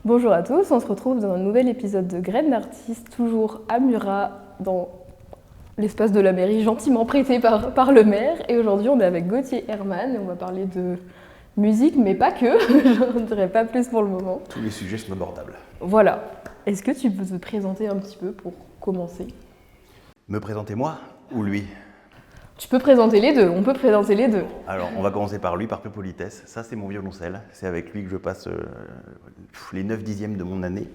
Bonjour à tous, on se retrouve dans un nouvel épisode de Graines d'artistes, toujours à Murat, dans l'espace de la mairie, gentiment prêté par le maire. Et aujourd'hui, on est avec Gauthier Herman et on va parler de musique, mais pas que, je ne dirais pas plus pour le moment. Tous les sujets sont abordables. Voilà. Est-ce que tu peux te présenter un petit peu pour commencer? Me présenter moi ou lui? Tu peux présenter les deux, on peut présenter les deux. Alors, on va commencer par lui, par peu politesse. Ça, c'est mon violoncelle. C'est avec lui que je passe les 9/10 de mon année.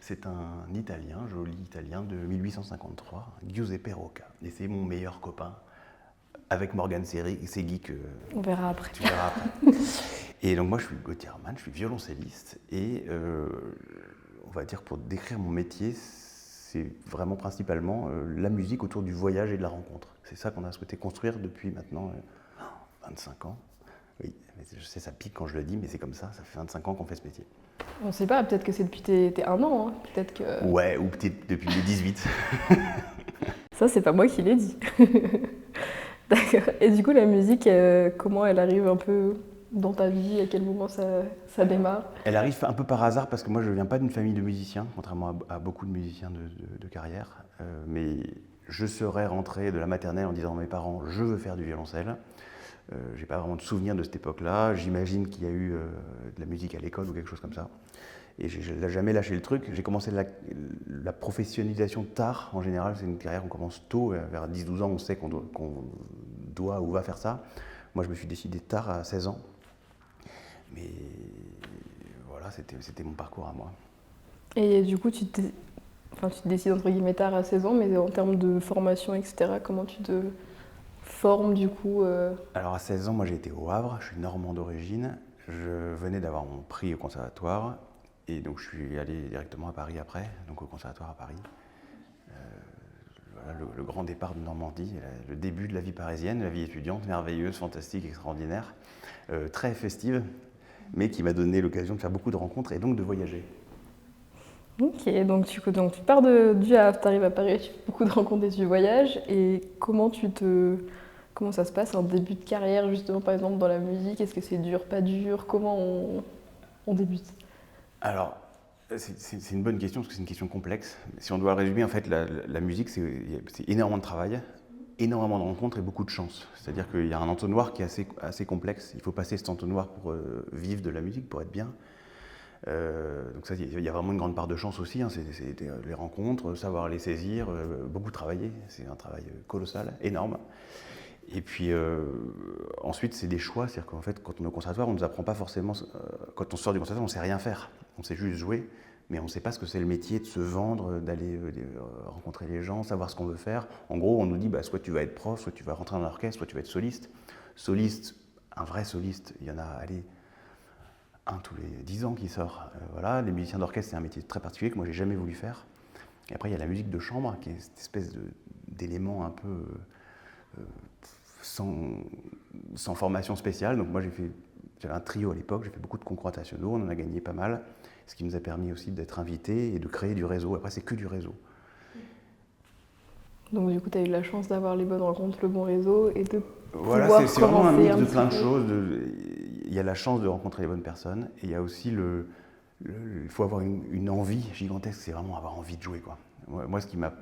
C'est un Italien, joli Italien de 1853, Giuseppe Rocca. Et c'est mon meilleur copain, avec Morgan Segui, que On verra après. tu verras après. Et donc moi, je suis Gauthier Herman, je suis violoncelliste. Et on va dire, pour décrire mon métier, c'est vraiment principalement la musique autour du voyage et de la rencontre. C'est ça qu'on a souhaité construire depuis maintenant 25 ans. Oui, mais je sais, ça pique quand je le dis, mais c'est comme ça fait 25 ans qu'on fait ce métier. On ne sait pas, peut-être que c'est depuis tes 1 an, hein. Peut-être que... Ouais, ou peut-être depuis les 18. Ça, c'est pas moi qui l'ai dit. D'accord. Et du coup, la musique, comment elle arrive un peu dans ta vie? À quel moment ça démarre? Elle arrive un peu par hasard parce que moi je ne viens pas d'une famille de musiciens, contrairement à beaucoup de musiciens de carrière. Mais je serais rentré de la maternelle en disant à mes parents je veux faire du violoncelle. J'ai pas vraiment de souvenir de cette époque-là. J'imagine qu'il y a eu de la musique à l'école ou quelque chose comme ça. Et je n'ai jamais lâché le truc. J'ai commencé la professionnalisation tard. En général, c'est une carrière, on commence tôt. Vers 10-12 ans, on sait qu'on doit ou va faire ça. Moi, je me suis décidé tard, à 16 ans. Mais voilà, c'était mon parcours à moi. Et du coup, tu te décides entre guillemets tard à 16 ans, mais en termes de formation, etc., comment tu te formes du coup Alors à 16 ans, moi j'ai été au Havre, je suis normand d'origine. Je venais d'avoir mon prix au conservatoire. Et donc je suis allé directement à Paris après, donc au conservatoire à Paris. Voilà, le grand départ de Normandie, le début de la vie parisienne, la vie étudiante, merveilleuse, fantastique, extraordinaire, très festive, mais qui m'a donné l'occasion de faire beaucoup de rencontres et donc de voyager. Ok, donc tu pars du Havre, tu arrives à Paris, tu fais beaucoup de rencontres et tu voyages. Et comment ça se passe un début de carrière, justement, par exemple, dans la musique? Est-ce que c'est dur, pas dur? Comment on débute? Alors, c'est une bonne question parce que c'est une question complexe. Si on doit résumer, en fait, la musique, c'est énormément de travail, énormément de rencontres et beaucoup de chance. C'est-à-dire qu'il y a un entonnoir qui est assez complexe. Il faut passer cet entonnoir pour vivre de la musique, pour être bien. Donc ça, il y a vraiment une grande part de chance aussi. C'est les rencontres, savoir les saisir, beaucoup travailler. C'est un travail colossal, énorme. Et puis ensuite, c'est des choix. C'est-à-dire qu'en fait, quand on est au conservatoire, on ne nous apprend pas forcément. Quand on sort du conservatoire, on ne sait rien faire. On sait juste jouer, mais on ne sait pas ce que c'est le métier de se vendre, d'aller rencontrer les gens, savoir ce qu'on veut faire. En gros, on nous dit soit tu vas être prof, soit tu vas rentrer dans l'orchestre, soit tu vas être soliste. Soliste, un vrai soliste, il y en a, allez, un tous les 10 ans qui sort. Voilà, les musiciens d'orchestre, c'est un métier très particulier que moi j'ai jamais voulu faire. Et après, il y a la musique de chambre, qui est cette espèce d'élément un peu sans formation spéciale. Donc moi j'avais un trio à l'époque, j'ai fait beaucoup de concours internationaux, on en a gagné pas mal, ce qui nous a permis aussi d'être invités et de créer du réseau. Après, c'est que du réseau. Donc du coup, tu as eu la chance d'avoir les bonnes rencontres, le bon réseau et de Voilà, c'est vraiment un mix de petit plein de peu. choses. Il y a la chance de rencontrer les bonnes personnes et il y a aussi il faut avoir une envie gigantesque, c'est vraiment avoir envie de jouer, quoi. Moi, ce qui m'a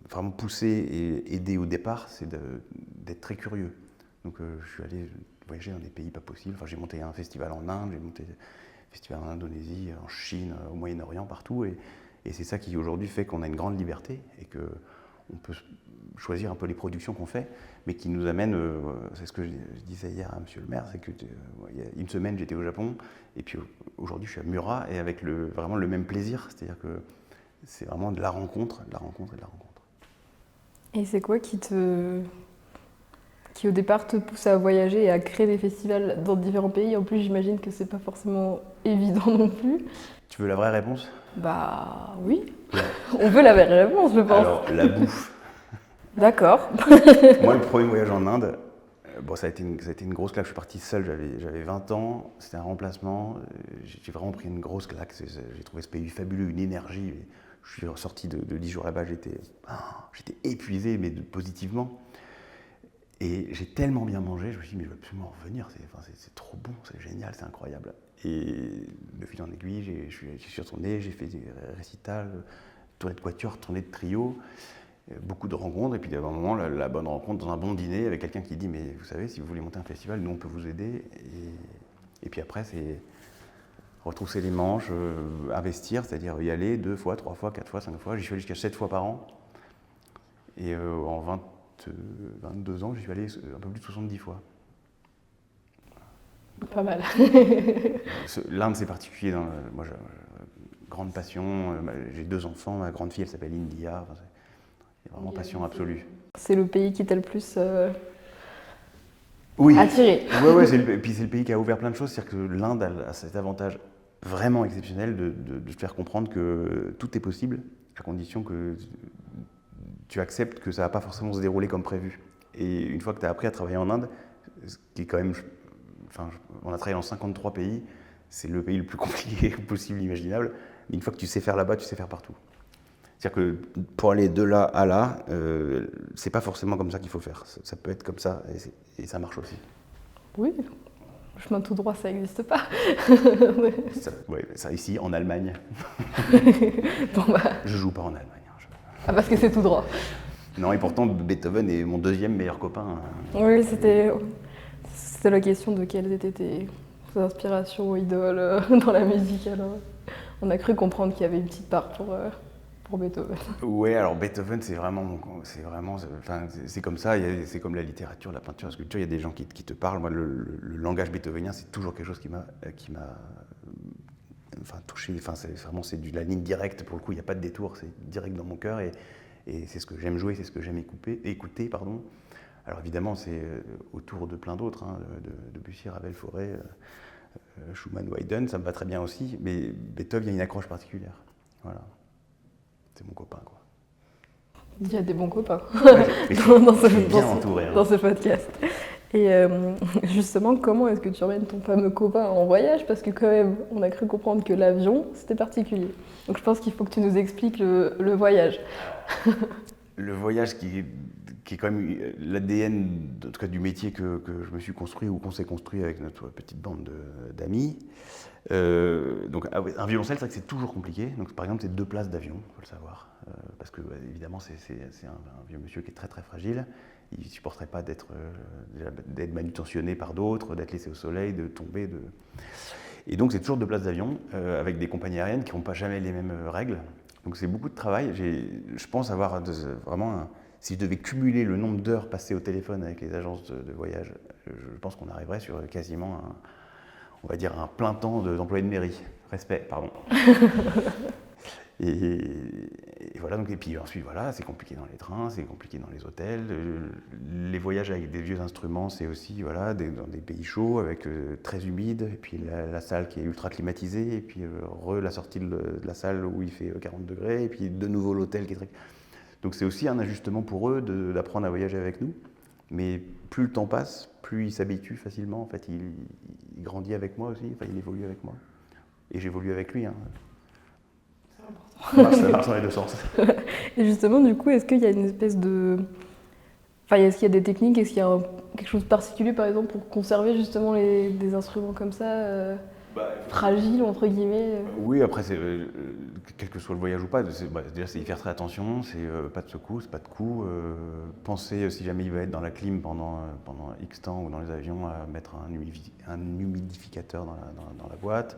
vraiment poussé et aidé au départ, c'est d'être très curieux. Donc je suis allé voyager dans des pays pas possibles. Enfin, j'ai monté un festival en Inde, j'ai monté un festival en Indonésie, en Chine, au Moyen-Orient, partout. Et c'est ça qui aujourd'hui fait qu'on a une grande liberté et qu'on peut choisir un peu les productions qu'on fait, mais qui nous amène, c'est ce que je disais hier à monsieur le maire, c'est que il y a une semaine j'étais au Japon, et puis aujourd'hui je suis à Murat, et avec vraiment le même plaisir, c'est-à-dire que c'est vraiment de la rencontre, de la rencontre et de la rencontre. Et c'est quoi qui au départ te pousse à voyager et à créer des festivals dans différents pays? En plus, j'imagine que c'est pas forcément évident non plus. Tu veux la vraie réponse? Bah oui, on veut la vraie réponse, je pense. Alors, la bouffe. D'accord. Moi, le premier voyage en Inde, ça a été une grosse claque. Je suis parti seul, j'avais 20 ans, c'était un remplacement. J'ai vraiment pris une grosse claque. J'ai trouvé ce pays fabuleux, une énergie. Je suis ressorti de 10 jours là-bas, j'étais épuisé, mais positivement. Et j'ai tellement bien mangé, je me suis dit, mais je veux absolument revenir, c'est trop bon, c'est génial, c'est incroyable. Et de fil en aiguille, je suis retourné, j'ai fait des récitals, tournée de quatuor, tournée de trio, beaucoup de rencontres. Et puis à un moment, la bonne rencontre dans un bon dîner avec quelqu'un qui dit « Mais vous savez, si vous voulez monter un festival, nous on peut vous aider. » Et puis après, c'est retrousser les manches, investir, c'est-à-dire y aller 2 fois, 3 fois, 4 fois, 5 fois. J'y suis allé jusqu'à 7 fois par an. Et en 22 ans, j'y suis allé un peu plus de 70 fois. Pas mal. L'Inde, c'est particulier. Moi, j'ai grande passion. J'ai 2 enfants. Ma grande fille, elle s'appelle India. Enfin, c'est vraiment passion absolue. C'est le pays qui t'a le plus Oui. attiré. Ouais, et puis c'est le pays qui a ouvert plein de choses. C'est-à-dire que l'Inde a cet avantage vraiment exceptionnel de te faire comprendre que tout est possible, à condition que tu acceptes que ça ne va pas forcément se dérouler comme prévu. Et une fois que tu as appris à travailler en Inde, ce qui est quand même... Enfin, on a travaillé dans 53 pays, c'est le pays le plus compliqué possible, imaginable. Mais une fois que tu sais faire là-bas, tu sais faire partout. C'est-à-dire que pour aller de là à là, c'est pas forcément comme ça qu'il faut faire. Ça peut être comme ça, et ça marche aussi. Oui, chemin tout droit, ça n'existe pas. Ça ici, en Allemagne. Bon, bah... Je joue pas en Allemagne. Ah, parce que c'est tout droit. Non, et pourtant, Beethoven est mon 2e meilleur copain. Oui, c'était la question de quelles étaient tes inspirations, idoles dans la musique. Alors, on a cru comprendre qu'il y avait une petite part pour Beethoven. Ouais, alors Beethoven, c'est comme ça. C'est comme la littérature, la peinture, la sculpture. Il y a des gens qui te parlent. Moi, le langage beethovenien, c'est toujours quelque chose qui m'a touché. Enfin, c'est de la ligne directe. Pour le coup, il n'y a pas de détour. C'est direct dans mon cœur et c'est ce que j'aime jouer, c'est ce que j'aime écouter. Alors évidemment, c'est autour de plein d'autres, hein, de Debussy, Ravel, Fauré, Schumann, Haydn, ça me va très bien aussi, mais Beethoven, il y a une accroche particulière. Voilà. C'est mon copain, quoi. Il y a des bons copains dans ce podcast. Et justement, comment est-ce que tu emmènes ton fameux copain en voyage? Parce que quand même, on a cru comprendre que l'avion, c'était particulier. Donc je pense qu'il faut que tu nous expliques le voyage. Le voyage qui est quand même l'ADN, en tout cas du métier que je me suis construit ou qu'on s'est construit avec notre petite bande d'amis. Donc un violoncelle, c'est vrai que c'est toujours compliqué. Donc par exemple, c'est 2 places d'avion, il faut le savoir. Parce que évidemment, c'est un vieux monsieur qui est très très fragile. Il ne supporterait pas d'être manutentionné par d'autres, d'être laissé au soleil, de tomber. Et donc c'est toujours 2 places d'avion avec des compagnies aériennes qui n'ont pas jamais les mêmes règles. Donc c'est beaucoup de travail. Je pense avoir vraiment si je devais cumuler le nombre d'heures passées au téléphone avec les agences de voyage, je pense qu'on arriverait sur quasiment on va dire un plein temps d'employé de mairie. Respect, pardon. Et voilà, donc, et puis ensuite, voilà, c'est compliqué dans les trains, c'est compliqué dans les hôtels. Les voyages avec des vieux instruments, c'est aussi dans des pays chauds, avec très humides, et puis la salle qui est ultra climatisée, et puis la sortie de la salle où il fait 40 degrés, et puis de nouveau l'hôtel qui est très... Donc c'est aussi un ajustement pour eux d'apprendre à voyager avec nous. Mais plus le temps passe, plus il s'habitue facilement. En fait, il grandit avec moi aussi, enfin, il évolue avec moi. Et j'évolue avec lui. Hein. C'est important. Ça marche dans les 2 sens. Et justement, du coup, est-ce qu'il y a une espèce de... Enfin, est-ce qu'il y a des techniques, est-ce qu'il y a quelque chose de particulier, par exemple, pour conserver justement des instruments comme ça fragiles, entre guillemets Oui, après, quel que soit le voyage ou pas, déjà c'est y faire très attention, c'est pas de secousses, pas de coups, penser si jamais il va être dans la clim pendant X temps ou dans les avions à mettre un humidificateur dans la boîte.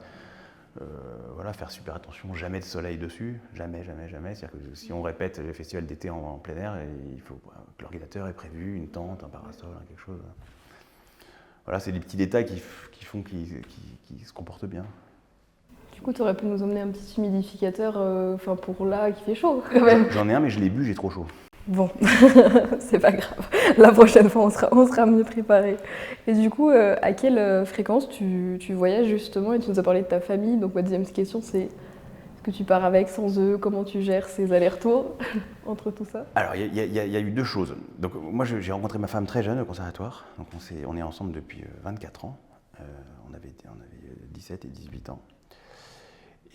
Voilà, faire super attention, jamais de soleil dessus, jamais. C'est-à-dire que si on répète les festivals d'été en plein air, il faut que l'organisateur ait prévu une tente, un parasol, quelque chose. Voilà, c'est des petits détails qui font qu'ils se comportent bien. Du coup, tu aurais pu nous emmener un petit humidificateur pour là qui fait chaud quand même. J'en ai un, mais je l'ai bu, j'ai trop chaud. Bon, c'est pas grave. La prochaine fois, on sera mieux préparé. Et du coup, à quelle fréquence tu voyages justement? Et tu nous as parlé de ta famille. Donc ma deuxième question, c'est est-ce que tu pars avec, sans eux? Comment tu gères ces allers-retours entre tout ça? Alors, il y a eu 2 choses. Donc moi, j'ai rencontré ma femme très jeune au conservatoire. Donc on est ensemble depuis 24 ans. On avait 17 et 18 ans.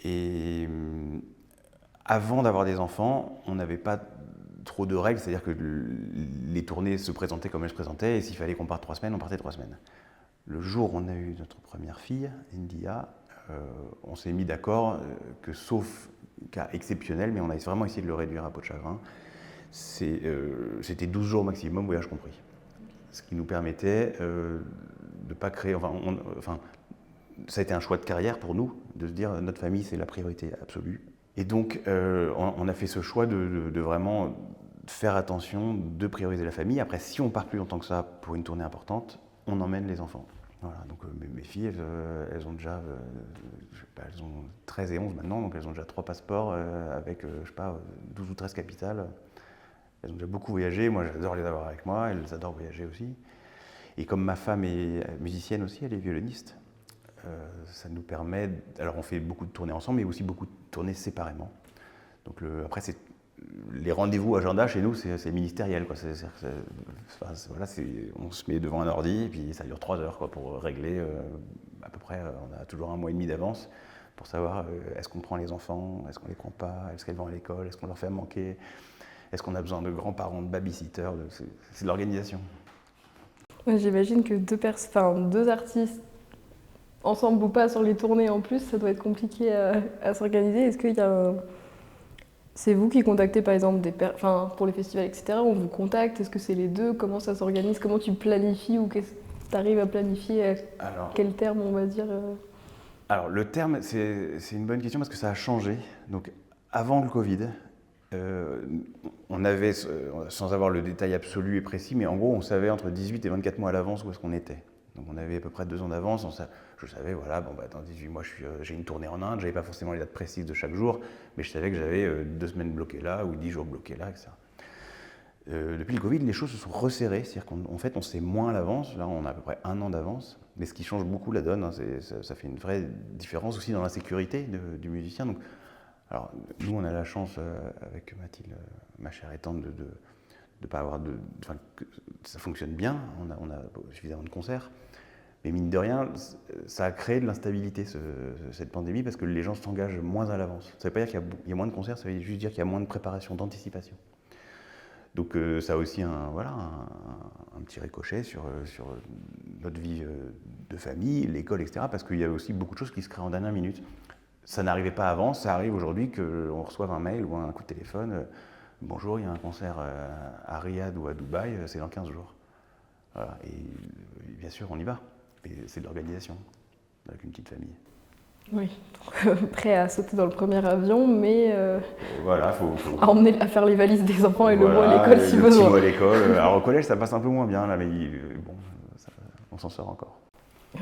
Et avant d'avoir des enfants, on n'avait pas trop de règles, c'est-à-dire que les tournées se présentaient comme elles se présentaient, et s'il fallait qu'on parte 3 semaines, on partait 3 semaines. Le jour où on a eu notre première fille, India, on s'est mis d'accord que, sauf cas exceptionnel, mais on a vraiment essayé de le réduire à peau de chagrin, c'était 12 jours maximum, voyage compris. Ce qui nous permettait de ne pas créer... Enfin, ça a été un choix de carrière pour nous, de se dire notre famille, c'est la priorité absolue. Et donc, on a fait ce choix de vraiment faire attention, de prioriser la famille. Après, si on part plus longtemps que ça pour une tournée importante, on emmène les enfants. Voilà, donc mes filles, elles ont déjà, je sais pas, elles ont 13 et 11 maintenant, donc elles ont déjà 3 passeports avec, je sais pas, 12 ou 13 capitales. Elles ont déjà beaucoup voyagé, moi j'adore les avoir avec moi, elles adorent voyager aussi. Et comme ma femme est musicienne aussi, elle est violoniste, ça nous permet, alors on fait beaucoup de tournées ensemble, mais aussi beaucoup de tournées séparément. Donc après, les rendez-vous agenda chez nous, c'est ministériel, quoi. Voilà, on se met devant un ordi et puis ça dure 3 heures, quoi, pour régler à peu près, on a toujours 1 mois et demi d'avance pour savoir est-ce qu'on prend les enfants, est-ce qu'on les prend pas, est-ce qu'elles vont à l'école, est-ce qu'on leur fait à manquer, est-ce qu'on a besoin de grands-parents, de babysitters, c'est de l'organisation. Ouais, j'imagine que deux artistes, ensemble ou pas sur les tournées en plus, ça doit être compliqué à s'organiser. Est-ce qu'il y a C'est vous qui contactez par exemple pour les festivals, etc. On vous contacte, est-ce que c'est les deux? Comment ça s'organise? Comment tu planifies ou qu'est-ce que tu arrives à planifier? Quel terme on va dire Alors le terme, c'est une bonne question parce que ça a changé. Donc avant le Covid, on avait, sans avoir le détail absolu et précis, mais en gros on savait entre 18 et 24 mois à l'avance où est-ce qu'on était. Donc on avait à peu près 2 ans d'avance. Je savais, voilà, dans 18 mois j'ai une tournée en Inde, j'avais pas forcément les dates précises de chaque jour, mais je savais que j'avais 2 semaines bloquées là ou 10 jours bloqués là, etc. Depuis le Covid, les choses se sont resserrées, c'est-à-dire qu'en fait on sait moins à l'avance, là on a à peu près 1 an d'avance, mais ce qui change beaucoup la donne, hein, ça fait une vraie différence aussi dans la sécurité du musicien. Donc, alors nous on a la chance avec Mathilde, ma chère et tendre, de pas avoir que ça fonctionne bien, on a suffisamment de concerts. Mais mine de rien, ça a créé de l'instabilité, cette pandémie, parce que les gens s'engagent moins à l'avance. Ça ne veut pas dire qu'il y a moins de concerts, ça veut juste dire qu'il y a moins de préparation, d'anticipation. Donc ça a aussi un petit ricochet sur notre vie de famille, l'école, etc. Parce qu'il y a aussi beaucoup de choses qui se créent en dernière minute. Ça n'arrivait pas avant, ça arrive aujourd'hui qu'on reçoive un mail ou un coup de téléphone. Bonjour, il y a un concert à Riyad ou à Dubaï, c'est dans 15 jours. Voilà. Et bien sûr, on y va. C'est de l'organisation, avec une petite famille. Oui, donc, prêt à sauter dans le premier avion, mais voilà, à faire les valises des enfants et le mot à l'école si besoin. Le mot à l'école. Alors au collège, ça passe un peu moins bien, là, mais bon, on s'en sort encore.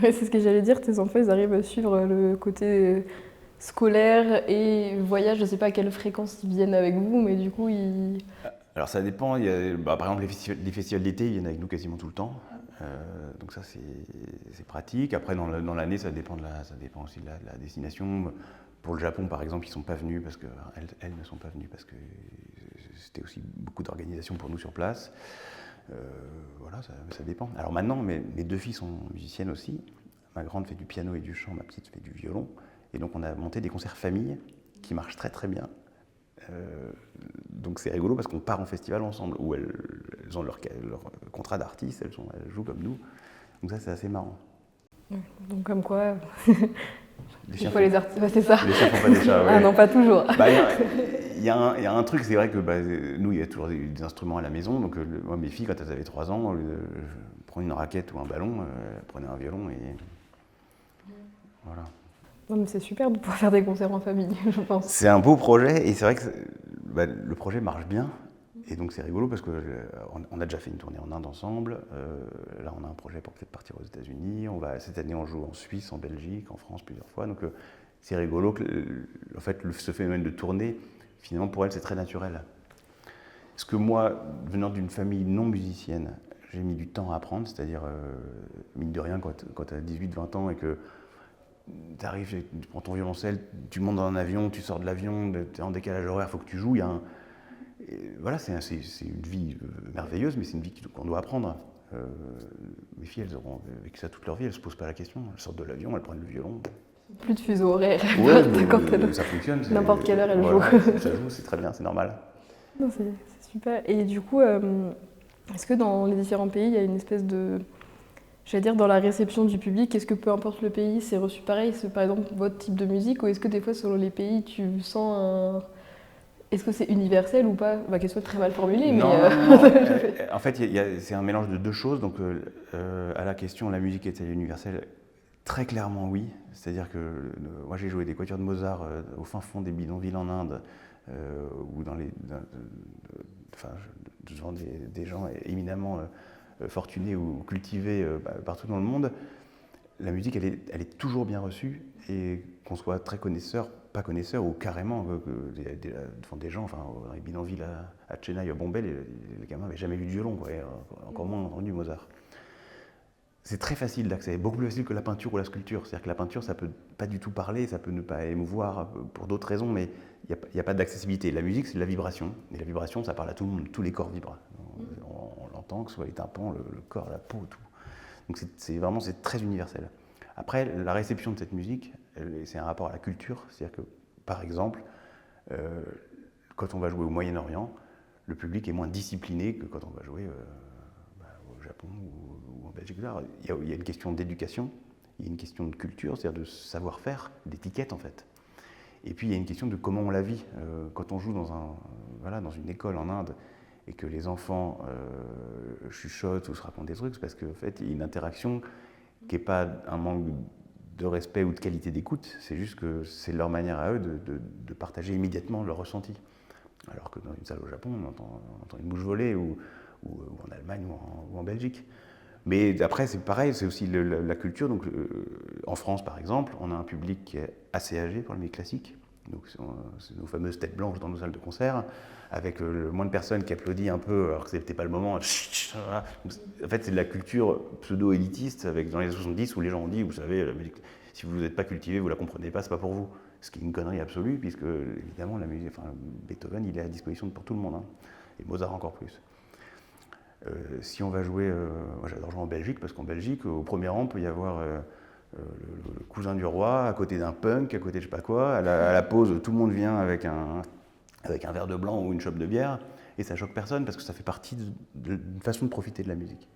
Ouais, c'est ce que j'allais dire, tes enfants, ils arrivent à suivre le côté scolaire et voyage, je ne sais pas à quelle fréquence ils viennent avec vous, mais du coup, Alors ça dépend, par exemple les festivals d'été, ils viennent avec nous quasiment tout le temps. Donc ça c'est pratique. Après dans l'année ça dépend aussi de la destination. Pour le Japon par exemple ils sont pas venus parce que elles ne sont pas venues parce que c'était aussi beaucoup d'organisation pour nous sur place. Voilà, ça dépend. Alors maintenant mes 2 filles sont musiciennes aussi. Ma grande fait du piano et du chant, ma petite fait du violon. Et donc on a monté des concerts famille qui marchent très très bien. Donc c'est rigolo parce qu'on part en festival ensemble où elles ont leur contrat d'artiste, elles jouent comme nous. Donc ça c'est assez marrant. Donc comme quoi, les chiens les artistes, c'est ça. Les chiens font pas des chats. Ouais. Ah non, pas toujours. Il y a un truc, c'est vrai que nous il y a toujours des instruments à la maison. Donc moi mes filles quand elles avaient 3 ans, je prenais une raquette ou un ballon, elles prenaient un violon et voilà. Non, mais c'est super de pouvoir faire des concerts en famille, je pense. C'est un beau projet et c'est vrai que le projet marche bien. Et donc c'est rigolo parce qu'on a déjà fait une tournée en Inde ensemble. Là on a un projet pour peut-être partir aux États-Unis. Cette année on joue en Suisse, en Belgique, en France plusieurs fois. Donc c'est rigolo que en fait, ce phénomène de tournée, finalement pour elle c'est très naturel. Ce que moi, venant d'une famille non musicienne, j'ai mis du temps à apprendre, c'est-à-dire mine de rien quand tu as 18-20 ans et que tu arrives, tu prends ton violoncelle, tu montes dans un avion, tu sors de l'avion, tu es en décalage horaire, il faut que tu joues. Voilà, c'est une vie merveilleuse, mais c'est une vie qu'on doit apprendre. Mes filles, elles auront vécu ça toute leur vie, elles ne se posent pas la question. Elles sortent de l'avion, elles prennent le violon. Plus de fuseau horaire. Ouais, ça fonctionne. N'importe quelle heure elles jouent. Ça joue, c'est très bien, c'est normal. Non, c'est super. Et du coup, est-ce que dans les différents pays, il y a une espèce de J'allais dire, dans la réception du public, est-ce que peu importe le pays, c'est reçu pareil, c'est par exemple votre type de musique, ou est-ce que des fois, selon les pays, tu sens un... Est-ce que c'est universel ou pas? Ma question est très mal formulée, mais... Non. En fait, c'est un mélange de deux choses. Donc, à la question, la musique est-elle universelle? Très clairement, oui. C'est-à-dire que moi, j'ai joué des quatuors de Mozart au fin fond des bidonvilles en Inde, ou devant des gens éminemment fortunés ou cultivés partout dans le monde. La musique, elle est toujours bien reçue, et qu'on soit très connaisseur, pas connaisseur, ou carrément devant des gens, enfin, dans les bidonvilles à Chennai, à Bombay, les gamins n'avaient jamais vu de violon, quoi, et encore moins entendu Mozart. C'est très facile d'accès, beaucoup plus facile que la peinture ou la sculpture. C'est-à-dire que la peinture, ça peut pas du tout parler, ça peut ne pas émouvoir pour d'autres raisons, mais il n'y a pas d'accessibilité. La musique, c'est de la vibration, et la vibration, ça parle à tout le monde, tous les corps vibrent. On l'entend, que ce soit les tympans, le corps, la peau, tout. Donc c'est très universel. Après, la réception de cette musique, c'est un rapport à la culture. C'est-à-dire que, par exemple, quand on va jouer au Moyen-Orient, le public est moins discipliné que quand on va jouer au Japon ou en Belgique. Il y a une question d'éducation, il y a une question de culture, c'est-à-dire de savoir-faire, d'étiquette en fait. Et puis il y a une question de comment on la vit. Quand on joue dans une école en Inde, et que les enfants chuchotent ou se racontent des trucs, c'est parce qu'en fait, il y a une interaction qui n'est pas un manque de respect ou de qualité d'écoute, c'est juste que c'est leur manière à eux de partager immédiatement leur ressenti. Alors que dans une salle au Japon, on entend une mouche voler, ou en Allemagne ou en Belgique. Mais après, c'est pareil, c'est aussi la culture. Donc, en France, par exemple, on a un public qui est assez âgé pour la musique classique. Donc, c'est nos fameuses têtes blanches dans nos salles de concert, avec le moins de personnes qui applaudissent un peu, alors que ce n'était pas le moment. En fait, c'est de la culture pseudo-élitiste, avec dans les années 70, où les gens ont dit, vous savez, la musique, si vous n'êtes pas cultivé, vous ne la comprenez pas, c'est pas pour vous. Ce qui est une connerie absolue, puisque, évidemment, la musique, Beethoven, il est à disposition pour tout le monde, hein, et Mozart encore plus. Si on va jouer, moi j'adore jouer en Belgique, parce qu'en Belgique, au premier rang, il peut y avoir le cousin du roi, à côté d'un punk, à côté de je sais pas quoi. À la pause, tout le monde vient avec un verre de blanc ou une chope de bière, et ça choque personne, parce que ça fait partie d'une façon de profiter de la musique.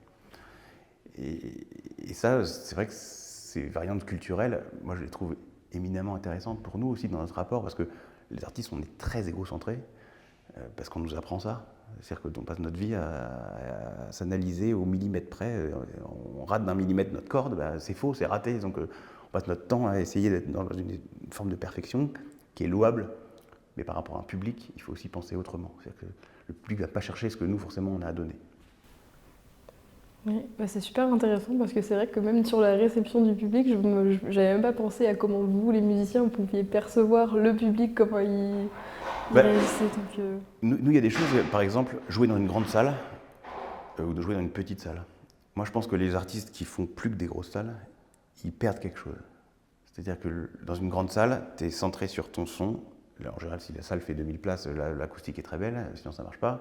Et ça, c'est vrai que ces variantes culturelles, moi je les trouve éminemment intéressantes pour nous aussi dans notre rapport, parce que les artistes, on est très égocentrés, parce qu'on nous apprend ça. C'est-à-dire qu'on passe notre vie à s'analyser au millimètre près. On rate d'un millimètre notre corde, c'est faux, c'est raté. Donc on passe notre temps à essayer d'être dans une forme de perfection qui est louable. Mais par rapport à un public, il faut aussi penser autrement. C'est-à-dire que le public ne va pas chercher ce que nous, forcément, on a à donner. Oui, c'est super intéressant, parce que c'est vrai que même sur la réception du public, je n'avais même pas pensé à comment vous, les musiciens, vous pouviez percevoir le public, comment il réagissait. Nous, il y a des choses, par exemple, jouer dans une grande salle ou de jouer dans une petite salle. Moi, je pense que les artistes qui font plus que des grosses salles, ils perdent quelque chose. C'est-à-dire que dans une grande salle, tu es centré sur ton son. Là, en général, si la salle fait 2000 places, l'acoustique est très belle, sinon ça ne marche pas.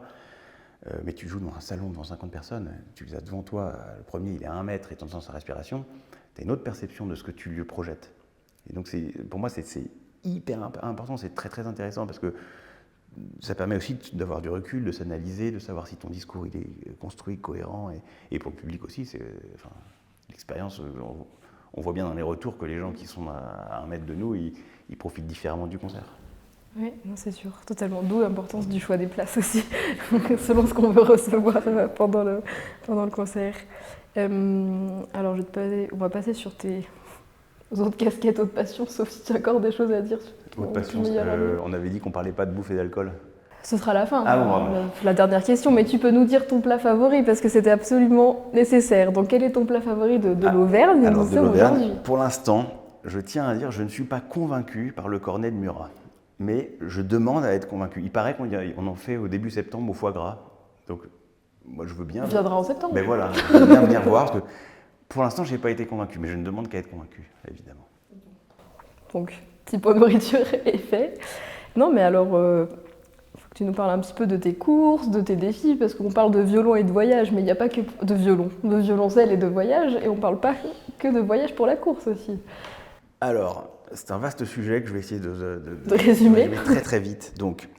Mais tu joues dans un salon devant 50 personnes, tu les as devant toi, le premier il est à 1 mètre et tu entends sa respiration, tu as une autre perception de ce que tu lui projettes. Et donc pour moi c'est hyper important, c'est très très intéressant, parce que ça permet aussi d'avoir du recul, de s'analyser, de savoir si ton discours il est construit, cohérent, et pour le public aussi, l'expérience, on voit bien dans les retours que les gens qui sont à 1 mètre de nous, ils profitent différemment du concert. Oui, c'est sûr, totalement. D'où l'importance du choix des places aussi, selon ce qu'on veut recevoir pendant le concert. Alors, on va passer sur tes autres casquettes, autres passions, sauf si tu as encore des choses à dire. Autre passion, on avait dit qu'on parlait pas de bouffe et d'alcool. Ce sera la fin, bon. La dernière question, mais tu peux nous dire ton plat favori, parce que c'était absolument nécessaire. Donc, quel est ton plat favori de l'Auvergne, alors, de l'Auvergne, aujourd'hui ? Pour l'instant, je tiens à dire, je ne suis pas convaincu par le cornet de Murat. Mais je demande à être convaincu. Il paraît qu'on en fait au début septembre au foie gras. Donc, moi, je veux bien... Tu viendras en septembre. Mais voilà, je veux bien venir voir, parce que pour l'instant, je n'ai pas été convaincu, mais je ne demande qu'à être convaincu, évidemment. Donc, petit pot de nourriture est fait. Non, mais alors, faut que tu nous parles un petit peu de tes courses, de tes défis, parce qu'on parle de violon et de voyage, mais il n'y a pas que de violon, de violoncelle et de voyage, et on ne parle pas que de voyage pour la course aussi. Alors, c'est un vaste sujet que je vais essayer de résumer très très vite. Donc,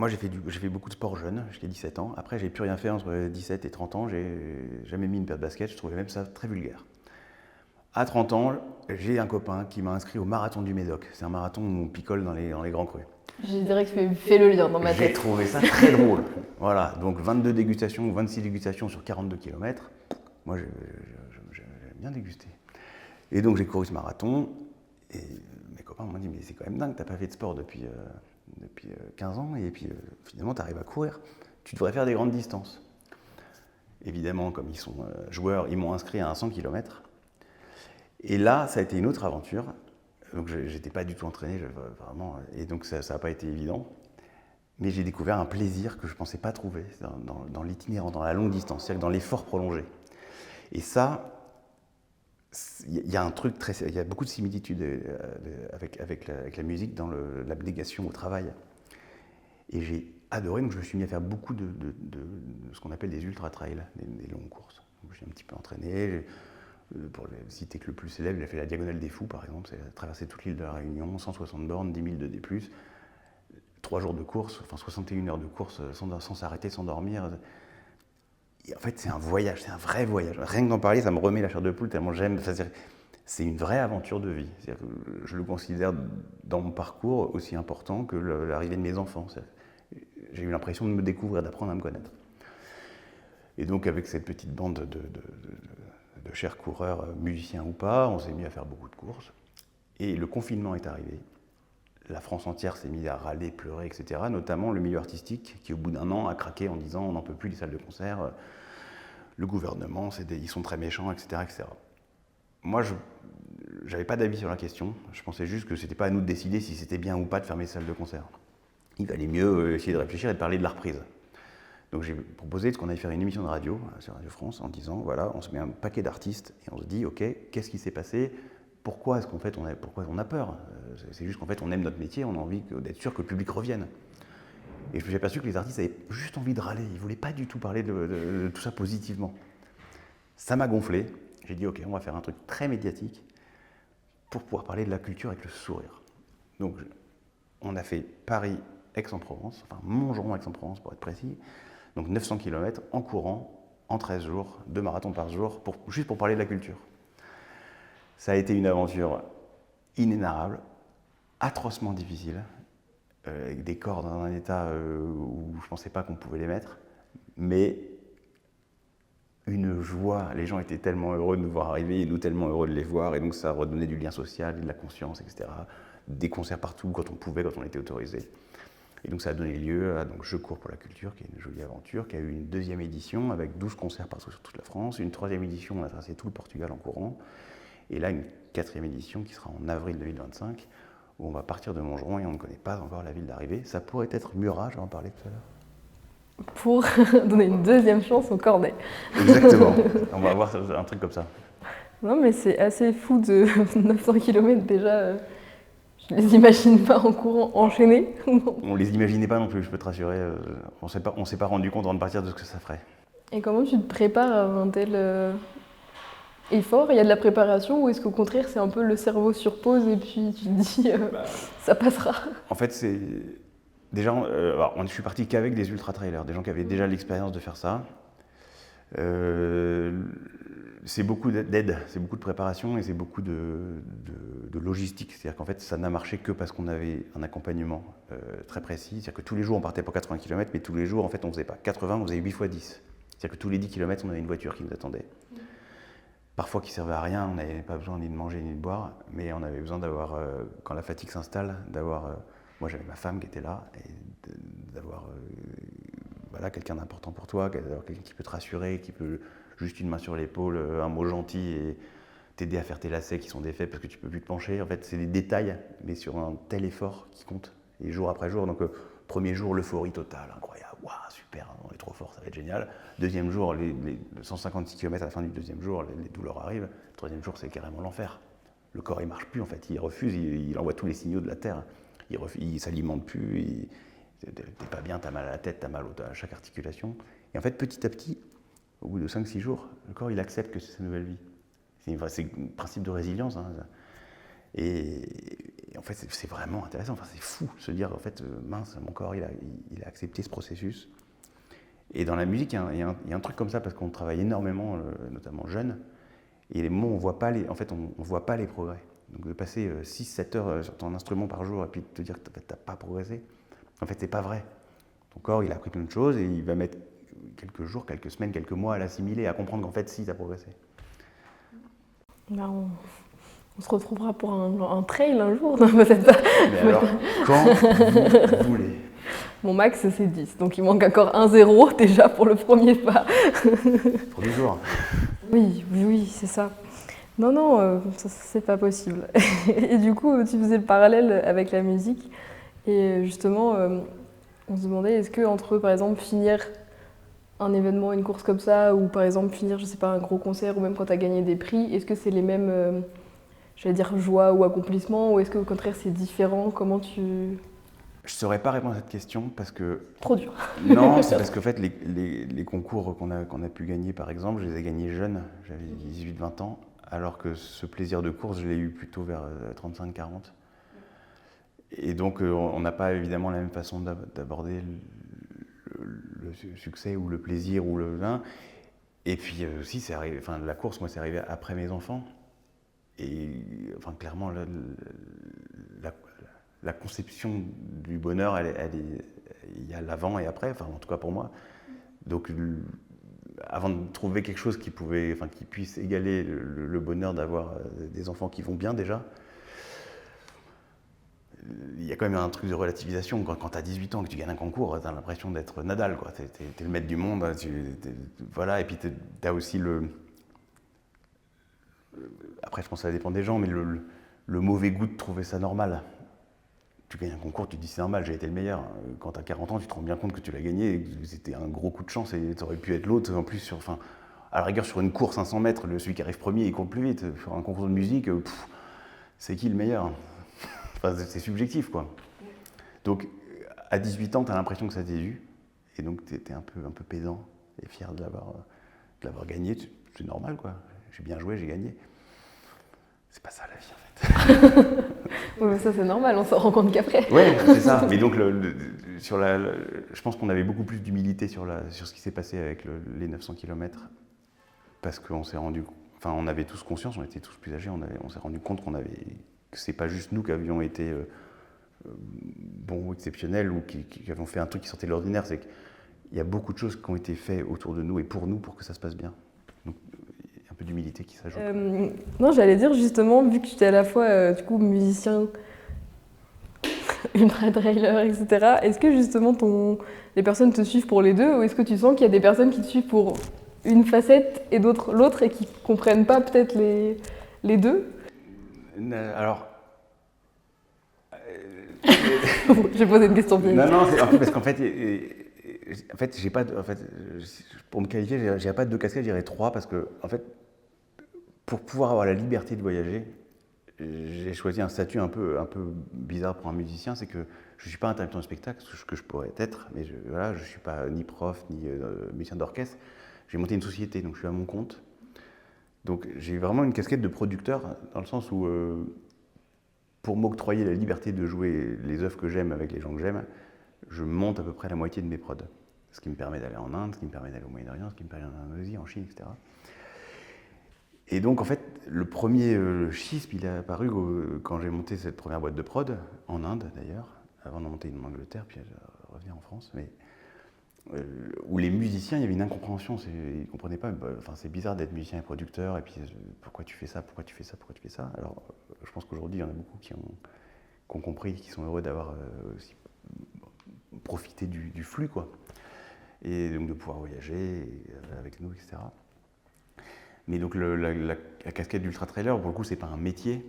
Moi, j'ai fait beaucoup de sport jeune, jusqu'à 17 ans. Après, j'ai plus rien fait entre 17 et 30 ans. J'ai jamais mis une paire de baskets. Je trouvais même ça très vulgaire. À 30 ans, j'ai un copain qui m'a inscrit au marathon du Médoc. C'est un marathon où on picole dans les grands crus. Je dirais que tu fais le lien dans ma J'ai tête. trouvé ça très drôle. Voilà, donc 22 dégustations ou 26 dégustations sur 42 km. Moi, j'aime bien déguster. Et donc, j'ai couru ce marathon. Et mes copains m'ont dit, mais c'est quand même dingue, t'as pas fait de sport depuis 15 ans. Et puis, finalement, tu arrives à courir. Tu devrais faire des grandes distances. Évidemment, comme ils sont joueurs, ils m'ont inscrit à un 100 km. Et là, ça a été une autre aventure. Donc, j'étais pas du tout entraîné, vraiment. Et donc, ça n'a pas été évident. Mais j'ai découvert un plaisir que je ne pensais pas trouver dans l'itinérant, dans la longue distance, c'est-à-dire dans l'effort prolongé. Et ça, il y a un truc il y a beaucoup de similitudes avec la musique dans l'abnégation au travail. Et j'ai adoré, donc je me suis mis à faire beaucoup de ce qu'on appelle des ultra-trails, des longues courses. Donc, je suis un petit peu entraîné. Pour citer que le plus célèbre, j'ai fait la Diagonale des Fous, par exemple, c'est traverser toute l'île de la Réunion, 160 bornes, 10 000 de D+, 3 jours de course, enfin 61 heures de course sans s'arrêter, sans dormir. Et en fait, c'est un voyage, c'est un vrai voyage. Rien que d'en parler, ça me remet la chair de poule tellement j'aime. C'est une vraie aventure de vie. Je le considère dans mon parcours aussi important que l'arrivée de mes enfants. J'ai eu l'impression de me découvrir, d'apprendre à me connaître. Et donc, avec cette petite bande de chers coureurs, musiciens ou pas, on s'est mis à faire beaucoup de courses. Et le confinement est arrivé. La France entière s'est mise à râler, pleurer, etc. Notamment le milieu artistique qui, au bout d'un an, a craqué en disant on n'en peut plus les salles de concert, le gouvernement, ils sont très méchants, etc. etc. Moi, je n'avais pas d'avis sur la question. Je pensais juste que ce n'était pas à nous de décider si c'était bien ou pas de fermer les salles de concert. Il valait mieux essayer de réfléchir et de parler de la reprise. Donc j'ai proposé qu'on aille faire une émission de radio sur Radio France en disant voilà, on se met un paquet d'artistes et on se dit ok, qu'est-ce qui s'est passé ? Pourquoi est-ce qu'en fait pourquoi on a peur ? C'est juste qu'en fait on aime notre métier, on a envie d'être sûr que le public revienne. Et je me suis aperçu que les artistes avaient juste envie de râler, ils ne voulaient pas du tout parler de tout ça positivement. Ça m'a gonflé, j'ai dit ok, on va faire un truc très médiatique pour pouvoir parler de la culture avec le sourire. Donc on a fait Paris-Aix-en-Provence, enfin Montgeron-Aix-en-Provence pour être précis, donc 900 km en courant, en 13 jours, 2 marathons par jour, juste pour parler de la culture. Ça a été une aventure inénarrable, atrocement difficile, avec des corps dans un état où je ne pensais pas qu'on pouvait les mettre, mais une joie, les gens étaient tellement heureux de nous voir arriver et nous tellement heureux de les voir, et donc ça redonnait du lien social, de la conscience, etc. Des concerts partout, quand on pouvait, quand on était autorisé. Et donc ça a donné lieu à donc, Je cours pour la culture, qui est une jolie aventure, qui a eu une 2e édition avec 12 concerts partout sur toute la France, une 3e édition, on a traversé tout le Portugal en courant, et là une 4e édition qui sera en avril 2025, où on va partir de Montgeron et on ne connaît pas encore la ville d'arrivée. Ça pourrait être Murat, j'en parlais tout à l'heure. Pour donner une 2e chance au cornet. Exactement, on va avoir un truc comme ça. Non mais c'est assez fou de 900 km déjà. Je les imagine pas en courant enchaîné. On les imaginait pas non plus, je peux te rassurer. On s'est pas rendu compte avant de partir de ce que ça ferait. Et comment tu te prépares à un tel effort ? Il y a de la préparation ou est-ce qu'au contraire c'est un peu le cerveau sur pause et puis tu te dis ça passera ? En fait, c'est déjà, je suis parti qu'avec des ultra-trailers, des gens qui avaient déjà l'expérience de faire ça. C'est beaucoup d'aide, c'est beaucoup de préparation et c'est beaucoup de logistique. C'est-à-dire qu'en fait, ça n'a marché que parce qu'on avait un accompagnement très précis. C'est-à-dire que tous les jours, on partait pour 80 km, mais tous les jours, en fait, on ne faisait pas 80, on faisait 8 x 10. C'est-à-dire que tous les 10 km, on avait une voiture qui nous attendait. Parfois qui servait à rien, on n'avait pas besoin ni de manger ni de boire, mais on avait besoin d'avoir, quand la fatigue s'installe, moi j'avais ma femme qui était là, et d'avoir quelqu'un d'important pour toi, d'avoir quelqu'un qui peut te rassurer, qui peut juste une main sur l'épaule, un mot gentil et t'aider à faire tes lacets qui sont défaits parce que tu peux plus te pencher. En fait, c'est des détails, mais sur un tel effort qui compte, et jour après jour. Donc, premier jour, l'euphorie totale, incroyable, waouh, super, on est trop fort, ça va être génial. 2e jour, les 156 km à la fin du 2e jour, les douleurs arrivent. 3e jour, c'est carrément l'enfer. Le corps, il marche plus, en fait, il refuse, il envoie tous les signaux de la terre. Il s'alimente plus, t'es pas bien, t'as mal à la tête, t'as mal à chaque articulation. Et en fait, petit à petit, au bout de 5-6 jours, le corps, il accepte que c'est sa nouvelle vie. C'est le principe de résilience. Hein. Et fait, c'est vraiment intéressant. Enfin, c'est fou de se dire, en fait, mince, mon corps, il a accepté ce processus. Et dans la musique, il y a un truc comme ça, parce qu'on travaille énormément, notamment jeune, et les moments où on voit pas on voit pas les progrès. Donc de passer 6-7 heures sur ton instrument par jour et puis de te dire que tu n'as pas progressé, en fait, c'est pas vrai. Ton corps, il a appris plein de choses et il va mettre quelques jours, quelques semaines, quelques mois à l'assimiler, à comprendre qu'en fait, si, tu as progressé. Ben, on se retrouvera pour un trail un jour, non, peut-être pas. Mais alors, quand vous voulez. Mon max, c'est 10, donc il manque encore 1-0 déjà pour le premier pas. Premier jour. Oui, c'est ça. Non, ça, c'est pas possible. Et du coup, tu faisais le parallèle avec la musique. Et justement, on se demandait, est-ce que entre, par exemple, finir un événement, une course comme ça, ou par exemple finir, je sais pas, un gros concert, ou même quand tu as gagné des prix, est-ce que c'est les mêmes, j'allais dire, joie ou accomplissements, ou est-ce qu'au contraire c'est différent? Comment tu... Je ne saurais pas répondre à cette question parce que... Trop dur. Non, c'est parce qu'en fait, les concours qu'on a pu gagner, par exemple, je les ai gagnés jeunes, j'avais 18-20 ans, alors que ce plaisir de course, je l'ai eu plutôt vers 35-40. Et donc, on n'a pas évidemment la même façon d'aborder le succès ou le plaisir ou le vin. Et puis aussi, c'est arrivé, enfin, la course, moi, c'est arrivé après mes enfants. Et enfin, clairement, la conception du bonheur, il y a l'avant et après, enfin, en tout cas pour moi. Donc, avant de trouver quelque chose qui puisse égaler le bonheur d'avoir des enfants qui vont bien déjà, il y a quand même un truc de relativisation. Quand tu as 18 ans et que tu gagnes un concours, tu as l'impression d'être Nadal, quoi. T'es le maître du monde. Voilà. Et puis tu as aussi après, je pense que ça dépend des gens, mais le mauvais goût de trouver ça normal. Tu gagnes un concours, tu te dis c'est normal, j'ai été le meilleur. Quand tu as 40 ans, tu te rends bien compte que tu l'as gagné, et que c'était un gros coup de chance et tu aurais pu être l'autre. En plus, à la rigueur, sur une course 500 mètres, celui qui arrive premier, il court plus vite. Sur un concours de musique, c'est qui le meilleur? Enfin, c'est subjectif, quoi. Donc, à 18 ans, tu as l'impression que ça t'est dû, et donc tu es un peu pédant et fier de l'avoir gagné. C'est normal, quoi. J'ai bien joué, j'ai gagné. C'est pas ça la vie, en fait. Oui, mais ça c'est normal, on s'en rend compte qu'après. Oui, c'est ça. Mais donc, je pense qu'on avait beaucoup plus d'humilité sur ce qui s'est passé avec les 900 km, parce qu'on s'est rendu, enfin, on avait tous conscience, on était tous plus âgés, on s'est rendu compte que c'est pas juste nous qui avions été bons ou exceptionnels ou qui avions fait un truc qui sortait de l'ordinaire, c'est qu'il y a beaucoup de choses qui ont été faites autour de nous et pour nous pour que ça se passe bien. Donc, il y a un peu d'humilité qui s'ajoute. Non, j'allais dire justement, vu que tu étais à la fois du coup musicien, ultra-trailer, etc., est-ce que justement les personnes te suivent pour les deux, ou est-ce que tu sens qu'il y a des personnes qui te suivent pour une facette et d'autres l'autre et qui comprennent pas peut-être les deux? Alors... J'ai posé une question piège. Non, c'est parce qu'en fait, j'ai pas pour me qualifier, je dirais pas 2 casquettes, je dirais 3, parce que en fait, pour pouvoir avoir la liberté de voyager, j'ai choisi un statut un peu bizarre pour un musicien, c'est que je suis pas intermittent de spectacle, ce que je pourrais être, mais je suis pas ni prof ni musicien d'orchestre. J'ai monté une société, donc je suis à mon compte. Donc j'ai vraiment une casquette de producteur, dans le sens où pour m'octroyer la liberté de jouer les œuvres que j'aime avec les gens que j'aime, je monte à peu près la moitié de mes prods. Ce qui me permet d'aller en Inde, ce qui me permet d'aller au Moyen-Orient, ce qui me permet d'aller en Asie, en Chine, etc. Et donc, en fait, le premier schisme, il est apparu quand j'ai monté cette première boîte de prod, en Inde d'ailleurs, avant de monter une en Angleterre, puis de revenir en France, mais où les musiciens, il y avait une incompréhension, ils ne comprenaient pas, enfin, c'est bizarre d'être musicien et producteur, et puis pourquoi tu fais ça, pourquoi tu fais ça, pourquoi tu fais ça. Alors, je pense qu'aujourd'hui, il y en a beaucoup qui ont compris, qui sont heureux d'avoir aussi profité du flux, quoi. Et donc de pouvoir voyager avec nous, etc. Mais donc la casquette d'ultra-trailer, pour le coup, c'est pas un métier,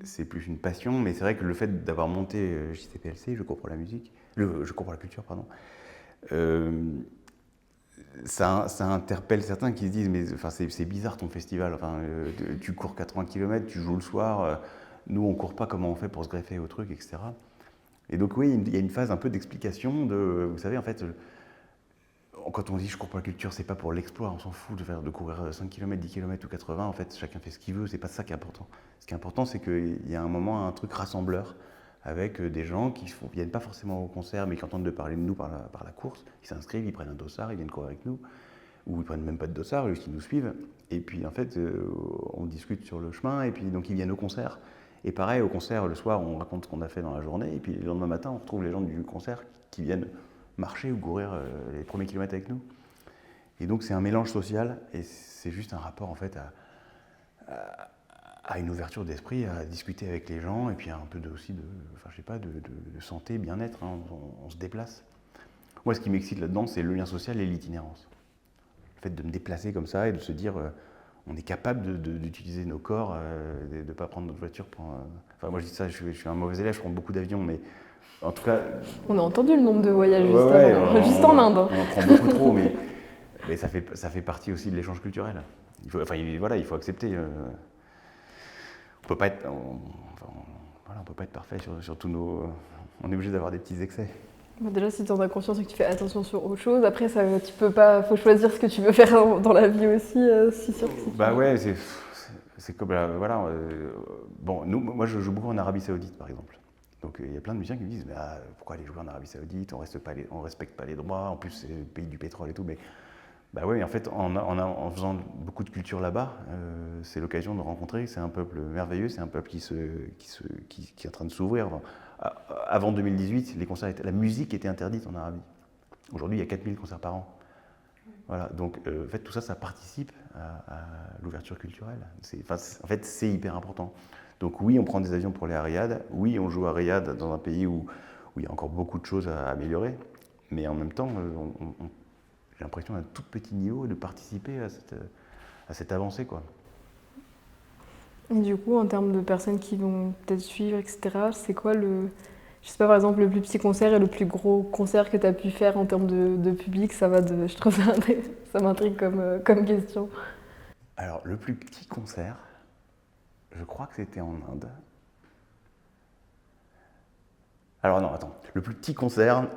c'est plus une passion, mais c'est vrai que le fait d'avoir monté JCPLC, Je cours pour la musique, Je cours pour la culture, pardon, ça interpelle certains qui se disent mais enfin, c'est bizarre ton festival, enfin, tu cours 80 km, tu joues le soir, nous on court pas, comment on fait pour se greffer au truc, etc. Et donc oui, il y a une phase un peu d'explication de, vous savez, en fait, quand on dit je cours pour la culture, c'est pas pour l'exploit, on s'en fout de courir 5 km, 10 km ou 80, en fait, chacun fait ce qu'il veut, c'est pas ça qui est important. Ce qui est important, c'est qu'il y a un moment, un truc rassembleur, avec des gens qui ne viennent pas forcément au concert, mais qui entendent de parler de nous par la course, ils s'inscrivent, ils prennent un dossard, ils viennent courir avec nous, ou ils prennent même pas de dossard, juste ils nous suivent, et puis en fait, on discute sur le chemin, et puis donc ils viennent au concert. Et pareil, au concert, le soir, on raconte ce qu'on a fait dans la journée, et puis le lendemain matin, on retrouve les gens du concert qui viennent marcher ou courir les premiers kilomètres avec nous. Et donc c'est un mélange social, et c'est juste un rapport en fait à une ouverture d'esprit, à discuter avec les gens, et puis un peu aussi de santé, bien-être, hein, on se déplace. Moi, ce qui m'excite là-dedans, c'est le lien social et l'itinérance. Le fait de me déplacer comme ça et de se dire, on est capable d'utiliser nos corps, de ne pas prendre notre voiture pour... Enfin, moi je dis ça, je suis un mauvais élève, je prends beaucoup d'avions, mais en tout cas... On a entendu le nombre de voyages juste en Inde. On en prend beaucoup trop, mais ça fait partie aussi de l'échange culturel. Il faut accepter... on peut pas être, on peut pas être parfait sur tous nos. On est obligé d'avoir des petits excès. Bon, déjà, si tu en as conscience et que tu fais attention sur autre chose, après, tu peux pas. Faut choisir ce que tu veux faire dans la vie aussi, si sûr. Bah ouais, c'est comme voilà. Bon, moi, je joue beaucoup en Arabie Saoudite, par exemple. Donc il y a plein de musiciens qui me disent, pourquoi aller jouer en Arabie Saoudite, on respecte pas les droits. En plus, c'est le pays du pétrole et tout. Mais bah oui, en fait, en faisant beaucoup de culture là-bas, c'est l'occasion de rencontrer. C'est un peuple merveilleux, c'est un peuple qui est en train de s'ouvrir. Avant 2018, la musique était interdite en Arabie. Aujourd'hui, il y a 4000 concerts par an. Voilà, donc en fait, tout ça, ça participe à l'ouverture culturelle. En fait, c'est hyper important. Donc oui, on prend des avions pour aller à Riyad. Oui, on joue à Riyad dans un pays où il y a encore beaucoup de choses à améliorer. Mais en même temps, j'ai l'impression d'un tout petit niveau de participer à cette avancée, quoi. Et du coup, en termes de personnes qui vont peut-être suivre, etc., c'est quoi je sais pas, par exemple, le plus petit concert et le plus gros concert que tu as pu faire en termes de public, je trouve ça m'intrigue comme question. Alors, le plus petit concert, je crois que c'était en Inde. Alors non, attends, le plus petit concert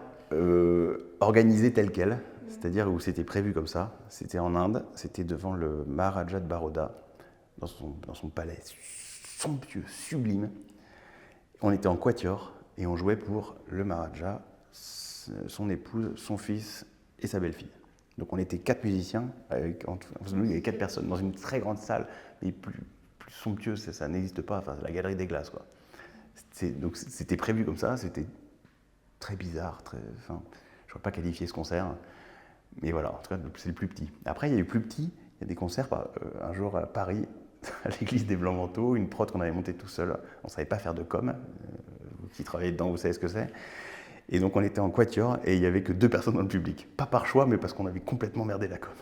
organisé tel quel, c'est-à-dire où c'était prévu comme ça, c'était en Inde, c'était devant le Maharaja de Baroda, dans son palais somptueux, sublime. On était en quatuor et on jouait pour le Maharaja, son épouse, son fils et sa belle-fille. Donc on était 4 musiciens, en face de nous il y avait 4 personnes, dans une très grande salle, mais plus somptueuse, ça n'existe pas, enfin la galerie des glaces, quoi. Donc c'était prévu comme ça, c'était très bizarre, je ne saurais pas qualifier ce concert. Mais voilà, en tout cas, c'est le plus petit. Après, il y a eu plus petit, il y a des concerts, un jour à Paris, à l'église des Blancs-Manteaux, une prod qu'on avait montée tout seul, on ne savait pas faire de com, vous qui travaillez dedans, vous savez ce que c'est. Et donc on était en quatuor et il n'y avait que 2 personnes dans le public. Pas par choix, mais parce qu'on avait complètement merdé la com.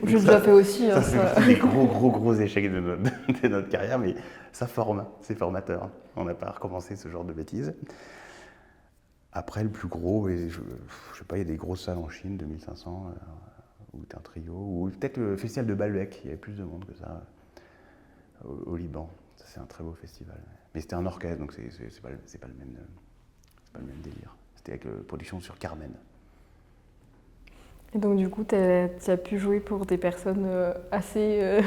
Je l'ai fait aussi. C'est des gros échecs de notre carrière, mais ça forme, c'est formateur. On n'a pas recommencé ce genre de bêtises. Après, le plus gros, je sais pas, il y a des grosses salles en Chine, 2500, où c'était un trio, ou peut-être le festival de Baalbek, il y avait plus de monde que ça, au Liban. Ça, c'est un très beau festival. Mais c'était un orchestre, donc c'est pas le même délire. C'était avec production sur Carmen. Et donc du coup, tu as pu jouer pour des personnes assez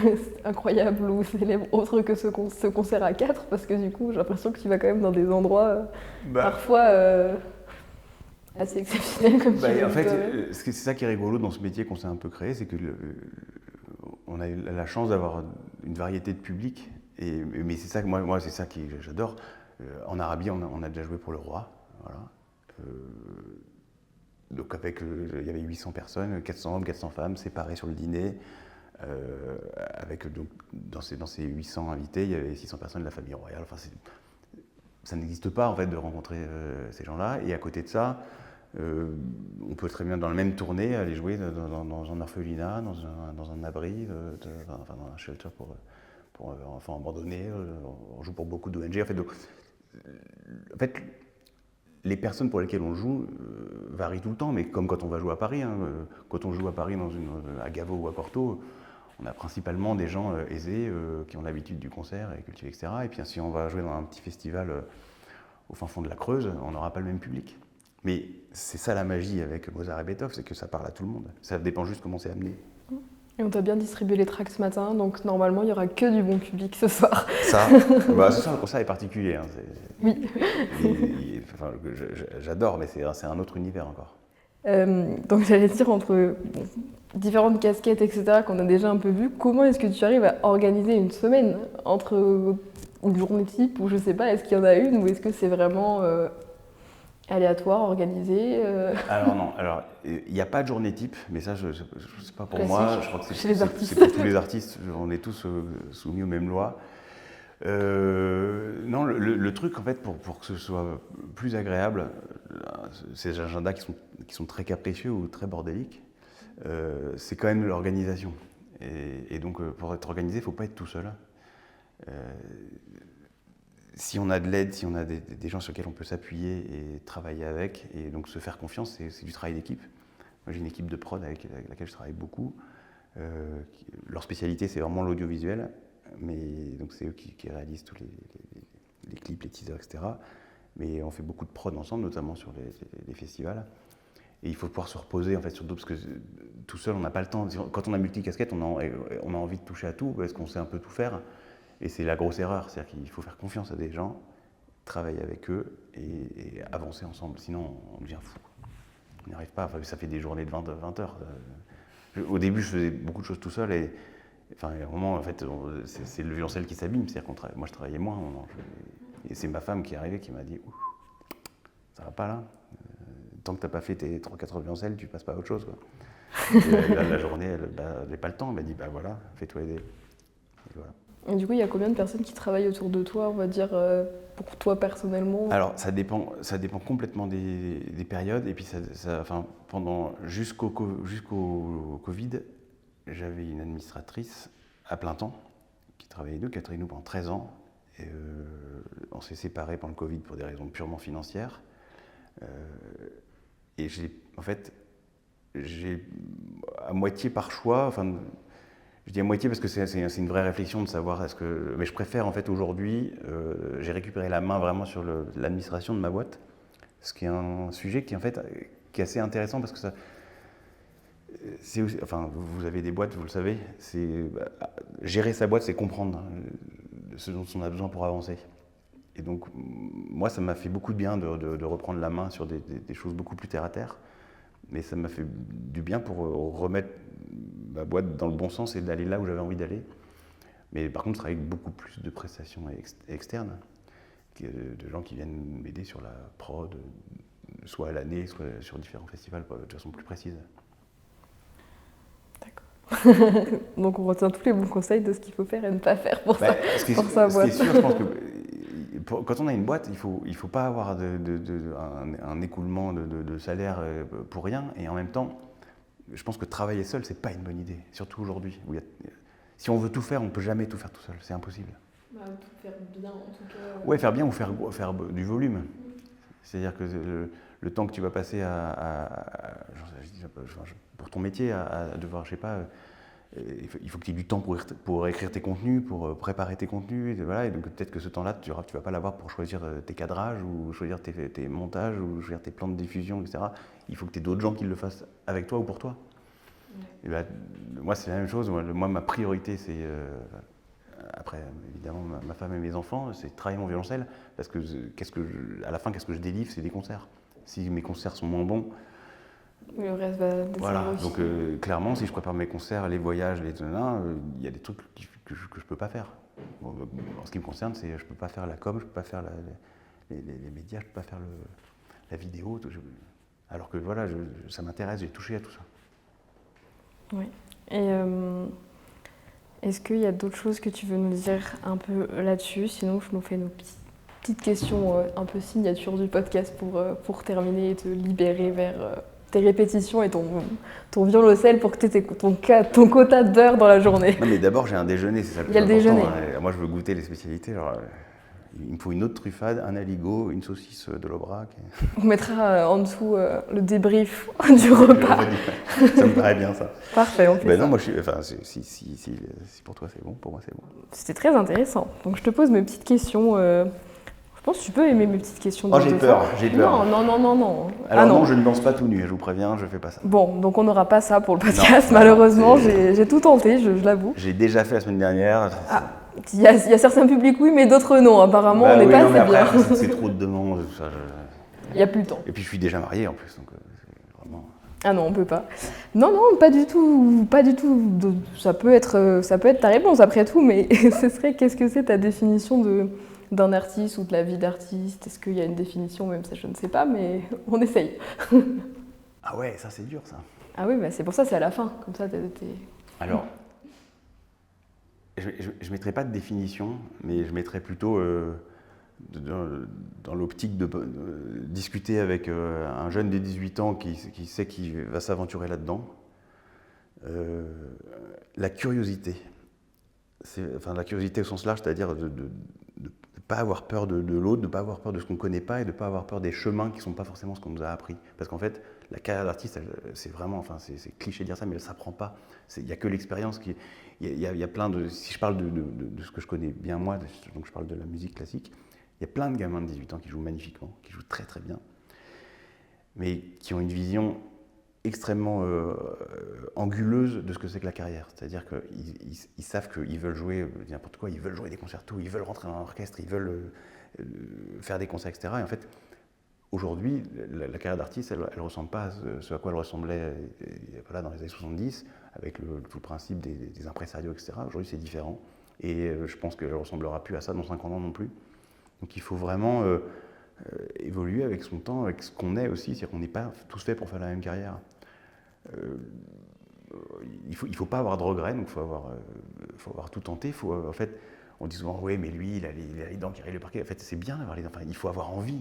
incroyables ou célèbres, autres que ce concert à 4, parce que du coup, j'ai l'impression que tu vas quand même dans des endroits parfois assez exceptionnels comme tu en fait, c'est ça qui est rigolo dans ce métier qu'on s'est un peu créé, c'est que on a eu la chance d'avoir une variété de publics, mais c'est ça que moi c'est ça que j'adore. En Arabie, on a déjà joué pour le roi, voilà. Donc il y avait 800 personnes, 400 hommes, 400 femmes, séparés sur le dîner. Donc, dans ces 800 invités, il y avait 600 personnes de la famille royale. Enfin, ça n'existe pas en fait de rencontrer ces gens-là. Et à côté de ça, on peut très bien dans la même tournée aller jouer dans un orphelinat, dans un abri, dans un shelter pour enfants abandonnés. On joue pour beaucoup d'ONG. En fait, les personnes pour lesquelles on joue varient tout le temps, mais comme quand on va jouer à Paris. Quand on joue à Paris à Gaveau ou à Cortot, on a principalement des gens aisés qui ont l'habitude du concert et cultivés, etc. Et puis si on va jouer dans un petit festival au fin fond de la Creuse, on n'aura pas le même public. Mais c'est ça la magie avec Mozart et Beethoven, c'est que ça parle à tout le monde. Ça dépend juste comment c'est amené. Et on t'a bien distribué les tracks ce matin, donc normalement il n'y aura que du bon public ce soir. Ça, ce soir, le concert est particulier. Hein, oui. J'adore, mais c'est un autre univers encore. Donc j'allais dire, entre différentes casquettes, etc., qu'on a déjà un peu vues, comment est-ce que tu arrives à organiser une semaine entre une journée type, ou je sais pas, est-ce qu'il y en a une, ou est-ce que c'est vraiment aléatoire, organisé Alors non, il n'y a pas de journée type, mais ça, je sais pas pour moi, je crois que c'est pour tous les artistes, on est tous soumis aux mêmes lois. Non, le truc, en fait, pour que ce soit plus agréable, ces agendas qui sont très capricieux ou très bordéliques, c'est quand même l'organisation. Et donc, pour être organisé, il ne faut pas être tout seul. Si on a de l'aide, si on a des gens sur lesquels on peut s'appuyer et travailler avec, et donc se faire confiance, c'est du travail d'équipe. Moi, j'ai une équipe de prod avec laquelle je travaille beaucoup. Leur spécialité, c'est vraiment l'audiovisuel. Mais donc c'est eux qui réalisent tous les clips, les teasers, etc. Mais on fait beaucoup de prod ensemble, notamment sur les festivals. Et il faut pouvoir se reposer en fait sur d'autres, parce que tout seul on n'a pas le temps. Quand on a multicasquette, on a envie de toucher à tout parce qu'on sait un peu tout faire. Et c'est la grosse erreur, c'est-à-dire qu'il faut faire confiance à des gens, travailler avec eux et avancer ensemble. Sinon on devient fou. On n'y arrive pas. Enfin, ça fait des journées de 20 heures. Au début, je faisais beaucoup de choses tout seul et enfin, vraiment, en fait, c'est le violoncelle qui s'abîme. C'est-à-dire moi, je travaillais moins. Et c'est ma femme qui est arrivée qui m'a dit ça va pas là. Tant que tu n'as pas fait tes 3-4 violoncelles, tu passes pas à autre chose. Quoi. Et la journée, elle n'avait pas le temps. Elle m'a dit voilà, fais-toi aider. Et voilà. Et du coup, il y a combien de personnes qui travaillent autour de toi, on va dire, pour toi personnellement? Alors, ça dépend complètement des périodes. Et puis, jusqu'au Covid, j'avais une administratrice à plein temps qui travaillait qui a travaillé nous pendant 13 ans. Et, on s'est séparés pendant le Covid pour des raisons purement financières. Et j'ai à moitié par choix, enfin, je dis à moitié parce que c'est une vraie réflexion de savoir mais je préfère en fait aujourd'hui, j'ai récupéré la main vraiment sur l'administration de ma boîte, ce qui est un sujet qui est assez intéressant parce que ça. Vous avez des boîtes, vous le savez, gérer sa boîte, c'est comprendre ce dont on a besoin pour avancer. Et donc, moi, ça m'a fait beaucoup de bien de reprendre la main sur des choses beaucoup plus terre à terre. Mais ça m'a fait du bien pour remettre ma boîte dans le bon sens et d'aller là où j'avais envie d'aller. Mais par contre, je travaille avec beaucoup plus de prestations externes, de gens qui viennent m'aider sur la prod, soit à l'année, soit sur différents festivals, de façon plus précise. Donc on retient tous les bons conseils de ce qu'il faut faire et ne pas faire pour sa boîte. Ce qui est sûr, je pense que quand on a une boîte, il faut pas avoir un écoulement de salaire pour rien. Et en même temps, je pense que travailler seul, c'est pas une bonne idée, surtout aujourd'hui. Si on veut tout faire, on ne peut jamais tout faire tout seul, c'est impossible. Tout faire bien en tout cas. Ouais, faire bien ou faire du volume. C'est-à-dire que le temps que tu vas passer pour ton métier, à devoir, je sais pas, il faut que tu aies du temps pour écrire tes contenus, pour préparer tes contenus. Et donc peut-être que ce temps-là, tu vas pas l'avoir pour choisir tes cadrages, ou choisir tes montages, ou choisir tes plans de diffusion, etc. Il faut que tu aies d'autres gens qui le fassent avec toi ou pour toi. Ouais. Et moi, c'est la même chose. Moi, ma priorité, c'est, après, évidemment, ma femme et mes enfants, c'est travailler mon violoncelle, parce que à la fin, qu'est-ce que je délivre? C'est des concerts. Si mes concerts sont moins bons, le reste va descendre. Voilà, aussi. donc clairement, si je prépare mes concerts, les voyages, il y a des trucs que je ne peux pas faire. Bon, en ce qui me concerne, je ne peux pas faire la com, je ne peux pas faire les médias, je ne peux pas faire la vidéo. Alors que voilà, ça m'intéresse, j'ai touché à tout ça. Oui. Et est-ce qu'il y a d'autres choses que tu veux nous dire un peu là-dessus? Sinon, je nous fais nos petites questions un peu signature du podcast pour terminer et te libérer vers tes répétitions et ton violoncelle pour que tu aies ton quota d'heures dans la journée. Non, mais d'abord, j'ai un déjeuner, c'est ça le plus important. Il y a le déjeuner. Moi, je veux goûter les spécialités. Il me faut une autre truffade, un aligot, une saucisse de l'Aubrac. On mettra en dessous le débrief du repas. Ça me paraît bien, ça. Parfait, on fait ça. Non, moi, si pour toi c'est bon, pour moi c'est bon. C'était très intéressant. Donc je te pose mes petites questions. Je Je pense que tu peux aimer mes petites questions. Oh, j'ai peur. Non. Alors non, je ne danse pas tout nu, je vous préviens, je fais pas ça. Bon, donc on n'aura pas ça pour le podcast, malheureusement, j'ai tout tenté, je l'avoue. J'ai déjà fait la semaine dernière. Il y a certains publics oui, mais d'autres non, apparemment on n'est pas assez bien. C'est trop de demandes, tout ça. Il n'y a plus le temps. Et puis je suis déjà marié en plus, donc vraiment... Ah non, on peut pas. Non, pas du tout. Ça peut être ta réponse après tout, mais ce serait qu'est-ce que c'est ta définition d'un artiste ou de la vie d'artiste? Est-ce qu'il y a une définition? Même ça, je ne sais pas, mais on essaye. Ah ouais, ça c'est dur ça. Ah oui, bah c'est pour ça, c'est à la fin. Comme ça, Alors, je ne mettrais pas de définition, mais je mettrais plutôt dans l'optique de discuter avec un jeune de 18 ans qui sait qu'il va s'aventurer là-dedans. La curiosité. La curiosité au sens large, c'est-à-dire de ne pas avoir peur de l'autre, de ne pas avoir peur de ce qu'on ne connaît pas et de ne pas avoir peur des chemins qui ne sont pas forcément ce qu'on nous a appris. Parce qu'en fait, la carrière d'artiste, c'est vraiment, c'est cliché de dire ça, mais elle ne s'apprend pas. Il n'y a que l'expérience qui... Il y a plein de... Si je parle de ce que je connais bien moi, donc je parle de la musique classique, il y a plein de gamins de 18 ans qui jouent magnifiquement, qui jouent très très bien, mais qui ont une vision extrêmement anguleuse de ce que c'est que la carrière. C'est-à-dire qu'ils savent qu'ils veulent jouer n'importe quoi, ils veulent jouer des concertos, ils veulent rentrer dans un orchestre, ils veulent faire des concerts, etc. Et en fait, aujourd'hui, la carrière d'artiste, elle ne ressemble pas à ce à quoi elle ressemblait dans les années 70, avec tout le principe des impresarios, etc. Aujourd'hui, c'est différent. Et je pense qu'elle ne ressemblera plus à ça dans 50 ans non plus. Donc il faut vraiment évoluer avec son temps, avec ce qu'on est aussi. C'est-à-dire qu'on n'est pas tous faits pour faire la même carrière. Il faut pas avoir de regrets, donc il faut avoir tout tenté. En fait, on dit souvent, oui, mais lui, il a les dents qui rayent le parquet. En fait, c'est bien d'avoir les dents. Enfin, il faut avoir envie.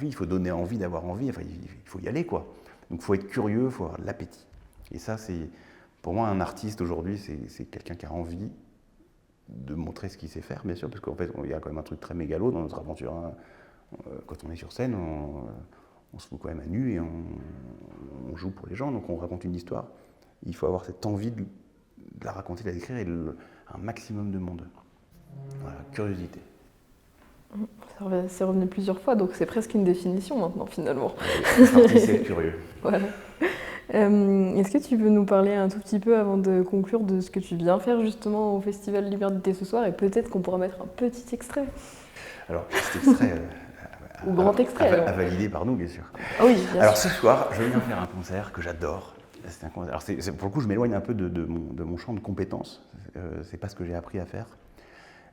Il faut donner envie d'avoir envie. Enfin, il faut y aller, quoi. Donc il faut être curieux, il faut avoir de l'appétit. Et ça, c'est... Pour moi, un artiste aujourd'hui, c'est quelqu'un qui a envie de montrer ce qu'il sait faire, bien sûr, parce qu'en fait, il y a quand même un truc très mégalo dans notre aventure. Hein. Quand on est sur scène, on se fout quand même à nu et on joue pour les gens, donc on raconte une histoire. Il faut avoir cette envie de la raconter, de la décrire, et un maximum de monde. Voilà, curiosité. C'est revenu plusieurs fois, donc c'est presque une définition maintenant, finalement. C'est curieux. Voilà. Est-ce que tu peux nous parler un tout petit peu avant de conclure de ce que tu viens faire justement au Festival Liberté ce soir, et peut-être qu'on pourra mettre un petit extrait. Alors, petit extrait ou grand extrait à valider par nous, bien sûr. Ah oui, bien alors sûr. Ce soir, je viens faire un concert que j'adore. Alors pour le coup, je m'éloigne un peu de mon champ de compétences. C'est pas ce que j'ai appris à faire.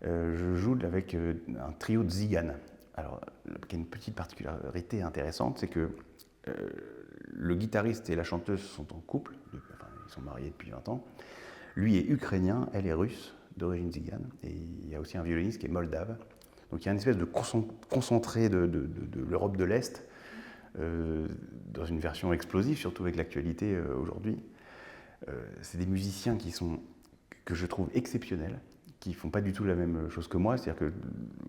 Je joue avec un trio de Zigan. Alors, qui a une petite particularité intéressante, c'est que le guitariste et la chanteuse sont en couple, ils sont mariés depuis 20 ans. Lui est ukrainien, elle est russe, d'origine Zigan. Et il y a aussi un violoniste qui est moldave. Donc il y a une espèce de concentré de l'Europe de l'Est, dans une version explosive, surtout avec l'actualité aujourd'hui. C'est des musiciens que je trouve exceptionnels, qui ne font pas du tout la même chose que moi. C'est-à-dire que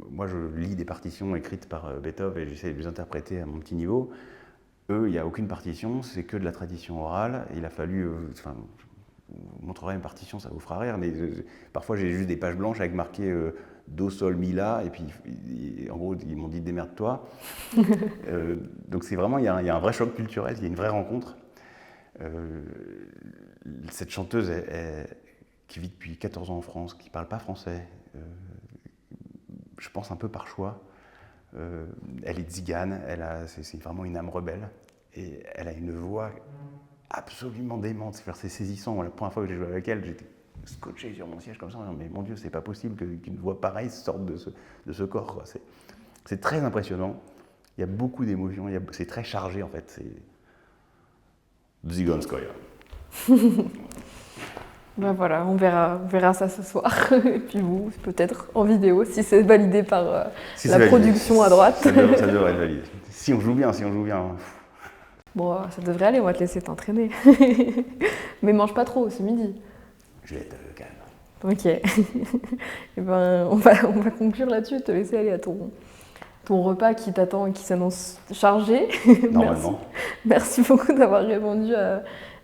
moi, je lis des partitions écrites par Beethoven et j'essaie de les interpréter à mon petit niveau. Eux, il n'y a aucune partition, c'est que de la tradition orale. Il a fallu... je vous montrerai une partition, ça vous fera rire, mais parfois j'ai juste des pages blanches avec marqué Do, Sol, Mi, La, et puis en gros, ils m'ont dit démerde-toi. Donc c'est vraiment, il y a un vrai choc culturel, il y a une vraie rencontre. Cette chanteuse, qui vit depuis 14 ans en France, qui ne parle pas français, je pense un peu par choix. Elle est tzigane, c'est vraiment une âme rebelle, et elle a une voix absolument démente, c'est saisissant. La première fois que j'ai joué avec elle, j'étais scotché sur mon siège comme ça, mais mon Dieu, c'est pas possible qu'une voix pareille sorte de ce corps. C'est très impressionnant, il y a beaucoup d'émotions, c'est très chargé en fait, c'est Tsiganskoïa. Ben voilà, on verra ça ce soir. Et puis vous, peut-être en vidéo, si c'est validé par la production à droite. Ça devrait être validé. Si on joue bien. Bon, ça devrait aller, on va te laisser t'entraîner. Mais mange pas trop ce midi. Je vais être calme. Ok. Et ben, on va conclure là-dessus, te laisser aller à ton repas qui t'attend et qui s'annonce chargé. Normalement. Merci beaucoup d'avoir répondu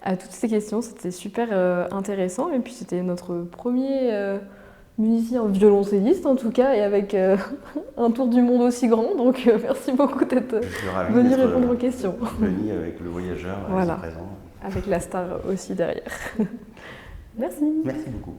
à toutes ces questions, c'était super intéressant. Et puis c'était notre premier musicien violoncelliste en tout cas, et avec un tour du monde aussi grand. Donc merci beaucoup d'être venu répondre aux questions. Venu avec le voyageur voilà. présent. Avec la star aussi derrière. Merci. Merci beaucoup.